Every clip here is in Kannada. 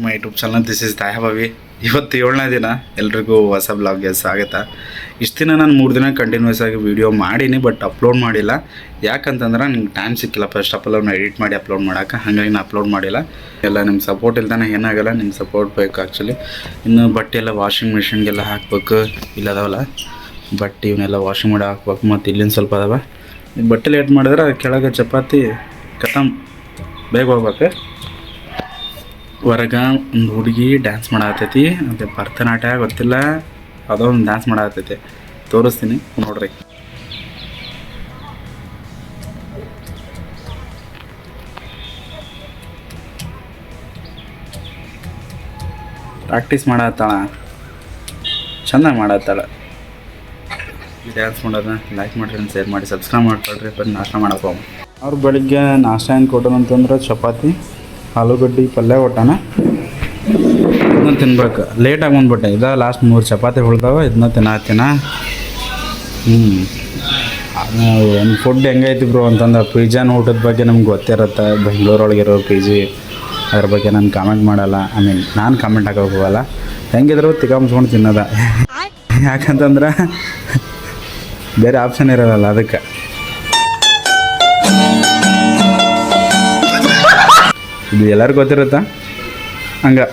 My YouTube channel this is ದಯಾಭಾವಿ. ಇವತ್ತು 7ನೇ ದಿನ, ಎಲ್ರಿಗೂ ಹೊಸ ಬ್ಲಾಗ್ಗೆ ಸ್ವಾಗತ. ಇಷ್ಟು ದಿನ ನಾನು 3 ದಿನ ಕಂಟಿನ್ಯೂಸ್ ಆಗಿ ವೀಡಿಯೋ ಮಾಡೀನಿ, ಬಟ್ ಅಪ್ಲೋಡ್ ಮಾಡಿಲ್ಲ. ಯಾಕಂತಂದ್ರೆ ನಂಗೆ ಟೈಮ್ ಸಿಕ್ಕಿಲ್ಲ. ಫಸ್ಟ್ ಆಫ್ ಆಲ್ ಅವ್ನ ಎಡಿಟ್ ಮಾಡಿ ಅಪ್ಲೋಡ್ ಮಾಡೋಕೆ, ಹಾಗಾಗಿ ನಾನು ಅಪ್ಲೋಡ್ ಮಾಡಿಲ್ಲ. ಎಲ್ಲ ನಿಮ್ಮ ಸಪೋರ್ಟ್ ಇಲ್ದಾನೆ ಏನಾಗಲ್ಲ, ನಿಮ್ಮ ಸಪೋರ್ಟ್ ಬೇಕು ಆ್ಯಕ್ಚುಲಿ. ಇನ್ನು ಬಟ್ಟೆ ಎಲ್ಲ ವಾಷಿಂಗ್ ಮಿಷಿನ್ಗೆಲ್ಲ ಹಾಕ್ಬೇಕು. ಇಲ್ಲದಾವಲ್ಲ ಬಟ್ಟೆ, ಇವನ್ನೆಲ್ಲ ವಾಷಿಂಗ್ ಮಾಡಿ ಹಾಕ್ಬೇಕು. ಮತ್ತು ಇಲ್ಲಿಂದ ಸ್ವಲ್ಪ ಅದಾವ. ಬಟ್ಟೆ ಲೇಟ್ ಮಾಡಿದ್ರೆ ಕೆಳಗೆ ಚಪಾತಿ ಖತಮ್, ಬೇಗ ಹೋಗ್ಬೇಕು. ಹೊರಗೆ ಒಂದು ಹುಡುಗಿ ಡ್ಯಾನ್ಸ್ ಮಾಡತ್ತೈತಿ. ಅದೇ ಭರತನಾಟ್ಯ ಗೊತ್ತಿಲ್ಲ, ಅದೋ ಒಂದು ಡ್ಯಾನ್ಸ್ ಮಾಡತ್ತೈತಿ. ತೋರಿಸ್ತೀನಿ ನೋಡ್ರಿ. ಪ್ರಾಕ್ಟೀಸ್ ಮಾಡತ್ತಾಳ, ಚೆನ್ನಾಗಿ ಮಾಡತ್ತಾಳ. ಡ್ಯಾನ್ಸ್ ಮಾಡೋದನ್ನ ಲೈಕ್ ಮಾಡಿರಿ, ಶೇರ್ ಮಾಡಿ, ಸಬ್ಸ್ಕ್ರೈಬ್ ಮಾಡ್ಕೊಳ್ರಿ. ಬಂದು ನಾಷ್ಟ ಮಾಡಕ್ಕೆ ಹೋಗಿ. ಅವ್ರು ಬೆಳಿಗ್ಗೆ ನಾಷ್ಟ ಏನು ಕೊಟ್ಟರು ಅಂತಂದ್ರೆ ಚಪಾತಿ, ಆಲೂಗಡ್ಡೆ ಪಲ್ಯ ಕೊಟ್ಟಾನ. ಇದನ್ನ ತಿನ್ಬೇಕು. ಲೇಟಾಗಿ ಬಂದ್ಬಿಟ್ಟೆ. ಇದು ಲಾಸ್ಟ್ 3 ಚಪಾತಿ ಉಳ್ದಾವ, ಇದನ್ನ ತಿನ್ನತ್ತಿನ. ಒಂದು ಫುಡ್ ಹೆಂಗೈತಿ ಬ್ರೋ ಅಂತಂದ್ರೆ, ಪಿಜ್ಜಾನ ಊಟದ ಬಗ್ಗೆ ನಮ್ಗೆ ಗೊತ್ತಿರುತ್ತೆ. ಬೆಂಗಳೂರೊಳಗಿರೋ ಪಿ ಜಿ ಅದ್ರ ಬಗ್ಗೆ ನಾನು ಕಾಮೆಂಟ್ ಮಾಡಲ್ಲ. ನಾನು ಕಾಮೆಂಟ್ ಹಾಕೋಕೆ ಹೋಗಲ್ಲ. ಹೆಂಗಿದ್ರು ತಿಕ್ಕಾಮ್ಸ್ಕೊಂಡು ತಿನ್ನೋದ. ಯಾಕಂತಂದ್ರೆ ಬೇರೆ ಆಪ್ಷನ್ ಇರೋಲ್ಲ. ಅದಕ್ಕೆ ಇದು ಎಲ್ಲರಿಗೂ ಗೊತ್ತಿರುತ್ತಾ ಹಂಗೆ.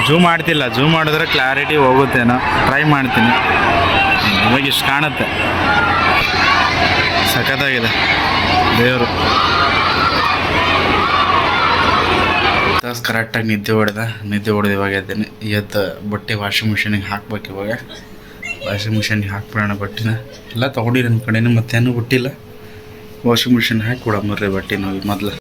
ಜೂಮ್ ಮಾಡ್ತಿಲ್ಲ, ಜೂಮ್ ಮಾಡಿದ್ರೆ ಕ್ಲಾರಿಟಿ ಹೋಗುತ್ತೇನೋ. ಟ್ರೈ ಮಾಡ್ತೀನಿ. ಇವಾಗ ಇಷ್ಟು ಕಾಣುತ್ತೆ. ಸಖತ್ತಾಗಿದೆ ದೇವರು. ತಾಸು ಕರೆಕ್ಟಾಗಿ ನಿದ್ದೆ ಹೊಡೆದು ಇವಾಗ ಇದ್ದೀನಿ. ಎದ್ದು ಬಟ್ಟೆ ವಾಷಿಂಗ್ ಮಿಷಿನಿಗೆ ಹಾಕ್ಬೇಕು. ಇವಾಗ ವಾಷಿಂಗ್ ಮಿಷಿನಿಗೆ ಹಾಕ್ಬಿಡೋಣ ಬಟ್ಟೆನ. ಎಲ್ಲ ತೊಗೊಂಡಿರಿ ನಿಮ್ಮ ಕಡೆನೂ, ಮತ್ತೇನೂ ಬಿಟ್ಟಿಲ್ಲ. ವಾಷಿಂಗ್ ಮಿಷಿನ್ ಹಾಕಿ ಕೊಡಂಬರ್ರಿ ಬಟ್ಟೆ ನಾವು ಮೊದಲು.